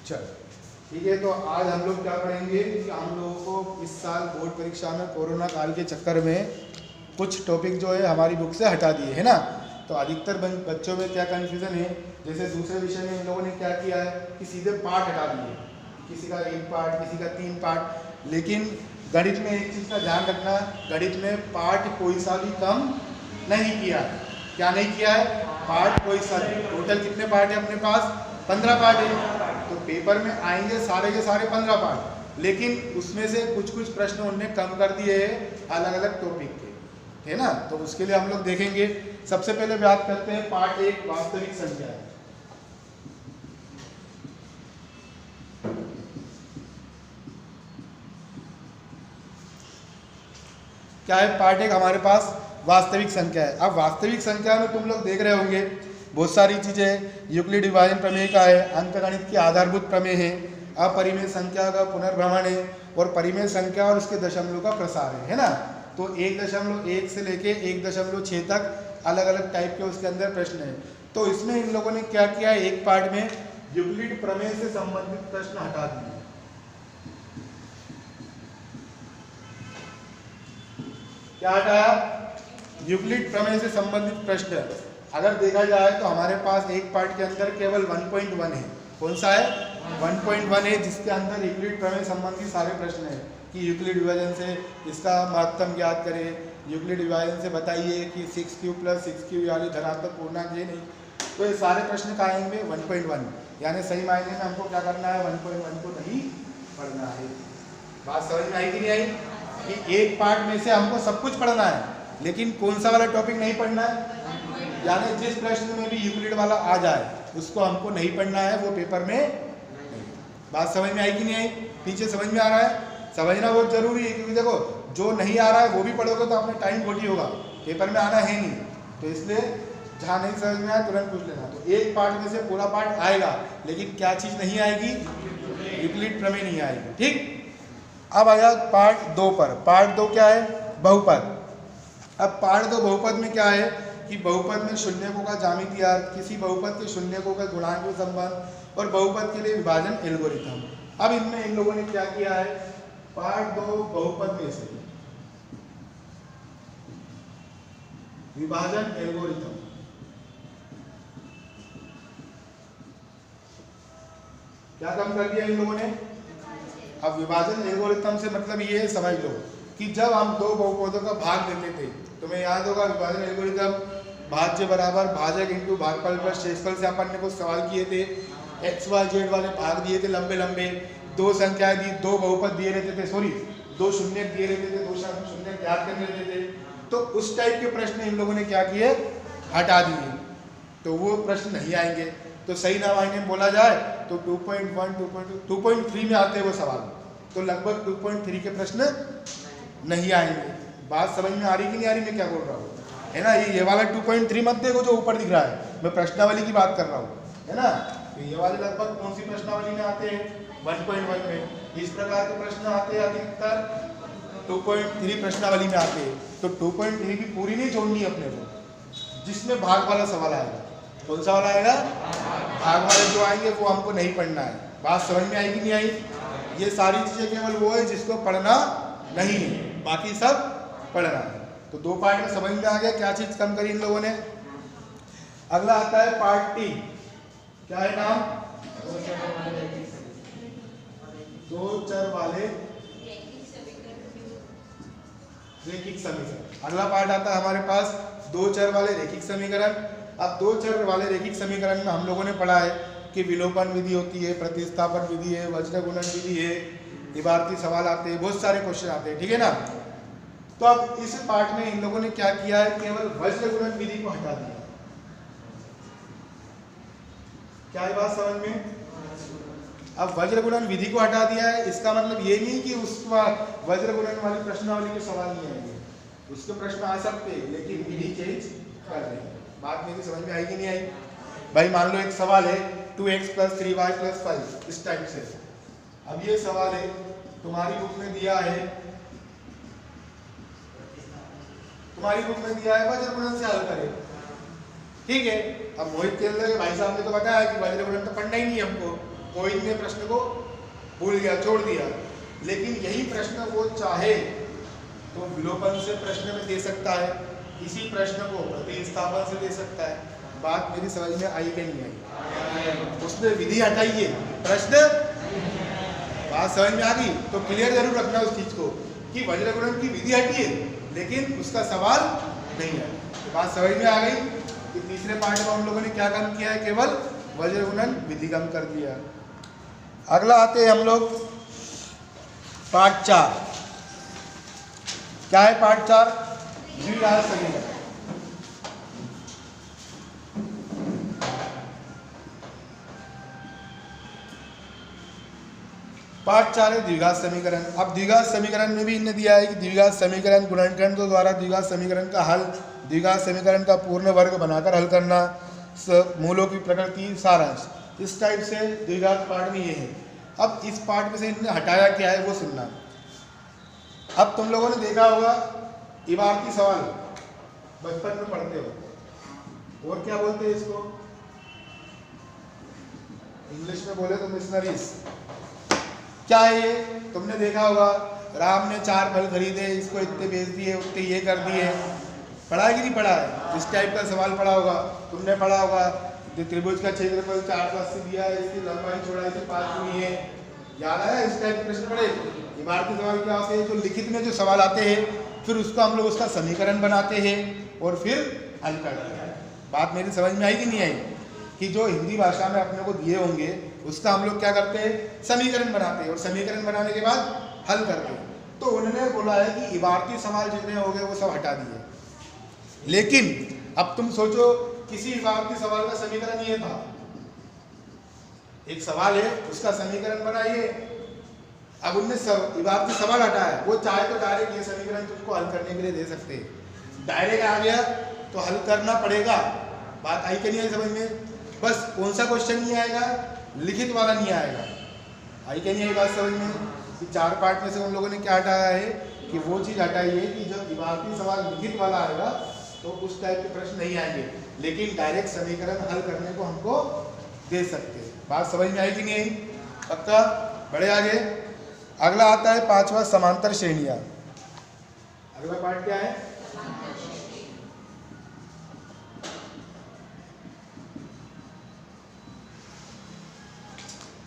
चलो ठीक है, तो आज हम लोग क्या पढ़ेंगे कि हम लोगों को इस साल बोर्ड परीक्षा में कोरोना काल के चक्कर में कुछ टॉपिक जो है हमारी बुक से हटा दिए है ना। तो अधिकतर बच्चों में क्या कन्फ्यूज़न है, जैसे दूसरे विषय में इन लोगों ने क्या किया है कि सीधे पार्ट हटा दिए, किसी का 1 पार्ट, किसी का 3 पार्ट। लेकिन गणित में एक चीज़ का ध्यान रखना, गणित में पार्ट कोई सा भी कम नहीं किया है। क्या नहीं किया है? पार्ट कोई सा भी। टोटल कितने पार्ट है अपने पास? 15 पार्ट है। तो पेपर में आएंगे सारे के सारे 15 पार्ट, लेकिन उसमें से कुछ कुछ प्रश्न उन्होंने कम कर दिए हैं अलग अलग टॉपिक के, है ना। तो उसके लिए हम लोग देखेंगे। सबसे पहले बात करते हैं पार्ट 1 वास्तविक संख्या है। क्या है? पार्ट 1 हमारे पास वास्तविक संख्या है। अब वास्तविक संख्या में तुम लोग देख रहे होंगे बहुत सारी चीज़ें। यूक्लिड विभाजन प्रमेय का है, अंकगणित की आधारभूत प्रमेय है, अपरिमेय संख्या का पुनर्भ्रमण है, और परिमेय संख्या और उसके दशमलव का प्रसार है ना। तो 1.1 से लेके 1.6 तक अलग अलग टाइप के उसके अंदर प्रश्न है। तो इसमें इन लोगों ने क्या किया है, एक पार्ट में यूक्लिड प्रमेय से संबंधित प्रश्न हटा दिए। क्या हटाया? यूक्लिड प्रमेय से संबंधित प्रश्न। अगर देखा जाए तो हमारे पास एक पार्ट के अंदर केवल 1.1 है। कौन सा है? 1.1 है, जिसके अंदर यूक्लिड प्रमेय संबंधी सारे प्रश्न हैं कि यूक्लिड विभाजन से इसका महत्तम ज्ञात करें, यूक्लिड विभाजन से बताइए कि 6q + 6q वाली धनात्मक पूर्णांक है नहीं। तो ये सारे प्रश्न का आएंगे 1.1, यानी सही मायने में हमको क्या करना है, 1.1 को नहीं पढ़ना है। बात समझ में आई कि नहीं आई? कि एक पार्ट में से हमको सब कुछ पढ़ना है, लेकिन कौन सा वाला टॉपिक नहीं पढ़ना है, यानी जिस प्रश्न में भी यूक्लिड वाला आ जाए उसको हमको नहीं पढ़ना है, वो पेपर में नहीं। बात समझ में आई कि नहीं आई? पीछे समझ में आ रहा है? समझना बहुत जरूरी है, क्योंकि देखो जो नहीं आ रहा है वो भी पढ़ोगे तो अपने टाइम खोटी होगा, पेपर में आना है नहीं। तो इसलिए जहाँ नहीं समझ में आया तुरंत पूछ लेना। तो एक पार्ट में से पूरा पार्ट आएगा, लेकिन क्या चीज़ नहीं आएगी? यूक्लिड प्रमेय नहीं आएगी। ठीक। अब आया पार्ट 2 पर। पार्ट 2 क्या है? बहुपद। अब पार्ट 2 बहुपद में क्या है कि बहुपद में शून्यकों का ज्यामितीय अर्थ, किसी बहुपद के शून्यकों का गुणांक संबंध, और बहुपद के लिए विभाजन एल्गोरिथम। अब इनमें इन लोगों ने क्या किया है, पार्ट 2 बहुपद में से विभाजन एल्गोरिथम, क्या काम कर दिया इन लोगों ने? अब विभाजन एल्गोरिथम से मतलब ये है, समझ लो कि जब हम दो बहुपदों का भाग देते थे, तुम्हें याद होगा विभाजन एल्गोरिथम भाज्य बराबर भाजक इंटू भागफल प्लस शेषफल से अपन ने कुछ सवाल किए थे। एक्स वाई जेड वाले भाग दिए थे लंबे लंबे, दो संख्याएं दी, दो बहुपद दिए रहते थे, सॉरी दो शून्य दिए रहते थे, दो शून्य ज्ञात करने रहते थे। तो उस टाइप के प्रश्न इन लोगों ने क्या किए, हटा दिए। तो वो प्रश्न नहीं आएंगे। तो सही ना मायने में बोला जाए तो 2.1, 2.2, 2.3 में आते हैं वो सवाल, तो लगभग 2.3 के प्रश्न नहीं आएंगे। बात समझ में आ रही कि नहीं आ रही मैं क्या बोल रहा हूँ, है ना। ये वाला 2.3 मत देखो जो ऊपर दिख रहा है, मैं प्रश्नावली की बात कर रहा हूँ, है ना। तो ये वाले लगभग कौन सी प्रश्नावली में आते हैं? 1.1 में। इस प्रकार के प्रश्न आते हैं अधिकतर 2.3 प्रश्नावली में आते हैं। तो 2.3 की पूरी नहीं छोड़नी है अपने को, जिसमें भाग वाला सवाल आएगा। कौन सा वाला आएगा? भाग वाले जो आएंगे वो हमको नहीं पढ़ना है। बात समझ में आई कि नहीं आई? ये सारी चीजें केवल वो है जिसको पढ़ना नहीं है, बाकी सब पढ़ना है। तो 2 पार्ट में समझ में आ गया क्या चीज कम करी इन लोगों ने। अगला आता है पार्ट 3। क्या है नाम? दो चर वाले रैखिक समीकरण। अगला पार्ट आता है हमारे पास दो चर वाले रैखिक समीकरण। अब दो चर वाले रैखिक समीकरण में हम लोगों ने पढ़ा है कि विलोपन विधि होती है, प्रतिस्थापन विधि है, वज्र गुणन विधि है, इबारती सवाल आते हैं, बहुत सारे क्वेश्चन आते हैं, ठीक है ना। तो अब इस पार्ट में इन लोगों ने क्या किया है, केवल वज्र गुणन विधि को हटा दिया। क्या है बात समझ में? अब वज्र गुणन विधि को हटा दिया है, इसका मतलब ये नहीं कि उस वज्र गुणन वाली प्रश्नावली के सवाल नहीं आएंगे, उसके प्रश्न आ सकते हैं, लेकिन विधि चेंज कर देंगे। बात मेरी समझ में आई कि नहीं आई? भाई मान लो एक सवाल है 2x + 3y + 5, इस टाइप से। अब ये सवाल है तुम्हारी बुक में दिया है, वज्र गुणन से हल करें, ठीक है। अब मोहित कह रहे भाई साहब ने तो बताया कि वज्र गुणन तो पढ़ना ही नहीं हमको, कोई ने प्रश्न को भूल गया, छोड़ दिया, लेकिन यही प्रश्न वो चाहे तो विलोपन से प्रश्न में दे सकता है, इसी प्रश्न को प्रतिस्थापन से दे सकता है। बात मेरी समझ में आई कि नहीं आई? उसने विधि हटाई है, प्रश्न बात समझ में आ गई तो क्लियर जरूर रखना उस चीज को कि वज्र गुणन की विधि हटी है लेकिन उसका सवाल नहीं है। बात समझ में आ गई कि तीसरे पार्ट में हम लोगों ने क्या काम किया है, केवल वज्र गुणन विधि कम कर दिया। अगला आते हैं हम लोग पार्ट 4। क्या है पार्ट 4? द्विघात समीकरण। पार्ट 4 है द्विघात समीकरण। अब द्विघात समीकरण में भी इन्होंने दिया है कि द्विघात समीकरण गुणनखंड द्वारा द्विघात समीकरण का हल, द्विघात समीकरण का पूर्ण वर्ग बनाकर हल करना, मूलों की प्रकृति, सारांश। इस टाइप से द्विघात पार्ट में ये है। अब इस पार्ट में से इन्होंने हटाया क्या है वो सुनना। अब तुम लोगों ने देखा होगा इबारती सवाल बचपन में पढ़ते हो, और क्या बोलते हैं इसको, इंग्लिश में बोले तो मिशनरीज। क्या है ये? तुमने देखा होगा राम ने 4 फल खरीदे, इसको इतने बेच दिए, उतने ये कर दिए। पढ़ा है कि नहीं पढ़ा है? इस टाइप का सवाल पढ़ा होगा, तुमने पढ़ा होगा जो त्रिभुज का क्षेत्रफल 480 दिया है, इसकी लंबाई चौड़ाई से 5 गुनी है। याद आया? इस टाइप के प्रश्न पढ़े। इबारती सवाल क्या होते हैं? जो लिखित में जो सवाल आते हैं फिर उसको हम लोग उसका समीकरण बनाते हैं और फिर हल करते हैं। बात मेरी समझ में आई कि नहीं आई? कि जो हिंदी भाषा में अपने को दिए होंगे उसका हम लोग क्या करते हैं, समीकरण बनाते हैं और समीकरण बनाने के बाद हल करते हैं। तो उन्होंने बोला है कि इबारती सवाल जितने हो गए वो सब हटा दिए, लेकिन अब तुम सोचो किसी इबारती सवाल का समीकरण ये था, एक सवाल है उसका समीकरण बनाइए। अब उनने इबारती सवाल हटाया, वो चाहे तो डायरेक्ट ये समीकरण तुमको हल करने के लिए दे सकते हैं। डायरेक्ट आ गया तो हल करना पड़ेगा। बात आई कि नहीं आई समझ में? बस कौन सा क्वेश्चन नहीं आएगा, लिखित वाला नहीं आएगा। आई कि नहीं आई बात समझ में? कि 4 पार्ट में से उन लोगों ने क्या हटाया है कि वो चीज़ हटाई है कि जब इबारती सवाल लिखित वाला आएगा तो उस टाइप के प्रश्न नहीं आएंगे, लेकिन डायरेक्ट समीकरण हल करने को हमको दे सकते हैं। बात समझ में आई कि नहीं आई? पक्का? बड़े आगे। अगला आता है 5वां समांतर श्रेणियां। अगला पार्ट क्या है?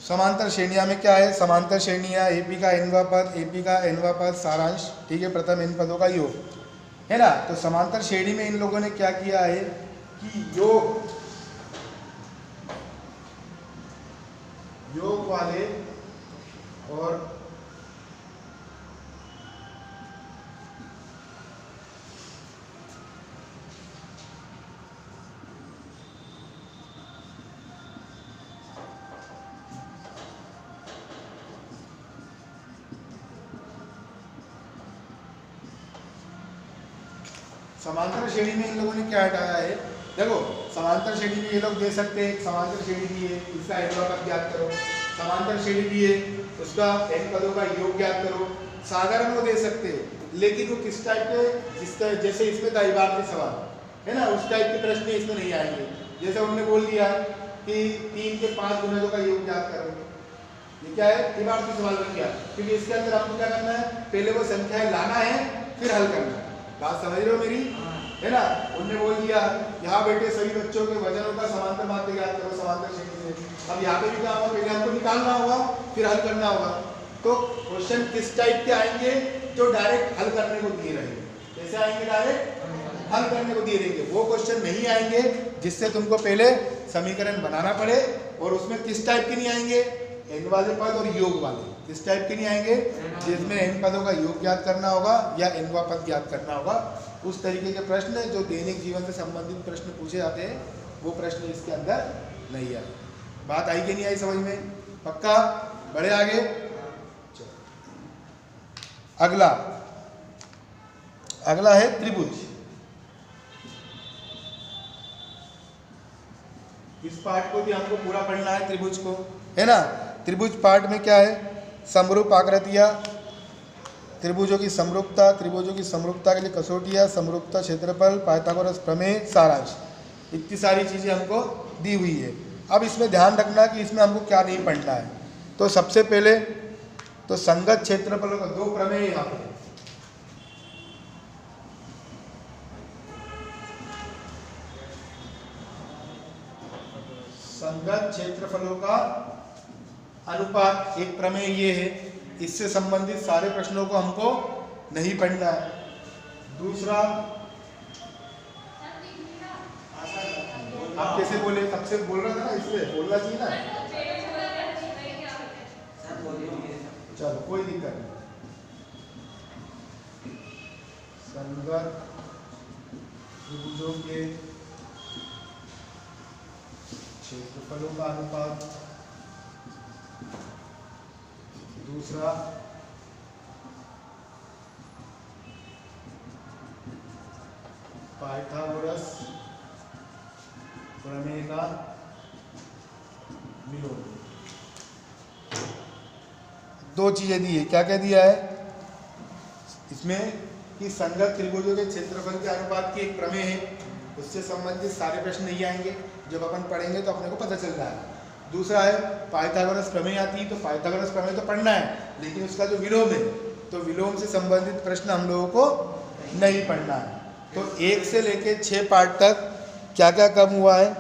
समांतर श्रेणियां में क्या है? समांतर श्रेणियां एपी का nवां पद, एपी का nवां पद, सारांश, ठीक है, प्रथम n पदों का योग है ना। तो समांतर श्रेणी में इन लोगों ने क्या किया है कि योग वाले और समांतर श्रेणी में इन लोगों ने क्या हटाया है? देखो समांतर श्रेणी में ये लोग दे सकते हैं, समांतर श्रेणी दी है, इसका nवां पद ज्ञात करो। समांतर श्रेणी दी है, उसका n पदों का योग ज्ञात करो। साधारण वो दे सकते हैं, लेकिन वो किस टाइप के, जैसे इसमें था इबारती सवाल है ना, उस टाइप के प्रश्न इसमें नहीं आएंगे। जैसे उन्होंने बोल दिया कि 3 के 5 गुणजों का योग ज्ञात करो, ये क्या है? इबारती सवाल बन गया, क्योंकि इसके अंदर आपको क्या करना है, पहले वो संख्याएं लाना है फिर हल करना है। बात समझ रहे हो मेरी? है ना। उन्होंने बोल दिया यहाँ बैठे सभी बच्चों के वजनों का समांतर माध्य ज्ञात करो समांतर श्रेणी से। अब यहाँ पे भी क्या होगा, पहले हमको निकालना होगा फिर हल करना होगा। तो क्वेश्चन किस टाइप के आएंगे? जो डायरेक्ट हल करने को दिए रहेंगे। कैसे आएंगे? डायरेक्ट हल करने को दिए रहेंगे। वो क्वेश्चन नहीं आएंगे जिससे तुमको पहले समीकरण बनाना पड़े, और उसमें किस टाइप के नहीं आएंगे? n वाले पद और योग वाले। किस टाइप के नहीं आएंगे? जिसमें n पदों का योग ज्ञात करना होगा या nवां पद ज्ञात करना होगा। उस तरीके के प्रश्न जो दैनिक जीवन से संबंधित प्रश्न पूछे जाते हैं वो प्रश्न इसके अंदर नहीं आए। बात आई कि नहीं आई समझ में? पक्का? बड़े आगे। अगला है त्रिभुज। इस पार्ट को भी हमको पूरा पढ़ना है, त्रिभुज को, है ना। त्रिभुज पार्ट में क्या है? समरूप आकृतियां, त्रिभुजों की समरूपता, त्रिभुजों की समरूपता के लिए कसौटियां, समरूपता, क्षेत्रफल, पाइथागोरस प्रमेय, सारांश, इतनी सारी चीजें हमको दी हुई है। अब इसमें ध्यान रखना कि इसमें हमको क्या नहीं पढ़ना है। तो सबसे पहले तो संगत क्षेत्रफलों का दो प्रमेय यहाँ पे, संगत क्षेत्रफलों का अनुपात एक प्रमेय ये है, इससे संबंधित सारे प्रश्नों को हमको नहीं पढ़ना है। दूसरा, आप कैसे बोले, सबसे बोल रहा था ना, इसलिए बोलना चाहिए ना। चलो कोई दिक्कत नहीं। संगत त्रिभुजों के क्षेत्रफलों का अनुपात। दूसरा, पाइथागोरस प्रमेय का विलोम। दो चीजें दी है, क्या क्या दिया है इसमें कि संगत त्रिभुजों के क्षेत्रफल के अनुपात की एक प्रमेय है, उससे संबंधित सारे प्रश्न नहीं आएंगे, जब अपन पढ़ेंगे तो अपने को पता चल रहा है। दूसरा है पाइथागोरस प्रमेय आती है, तो पाइथागोरस प्रमेय तो पढ़ना है, लेकिन उसका जो विलोम है, तो विलोम से संबंधित प्रश्न हम लोगों को नहीं पढ़ना है। तो 1 से लेके 6 पार्ट तक क्या क्या कम हुआ है,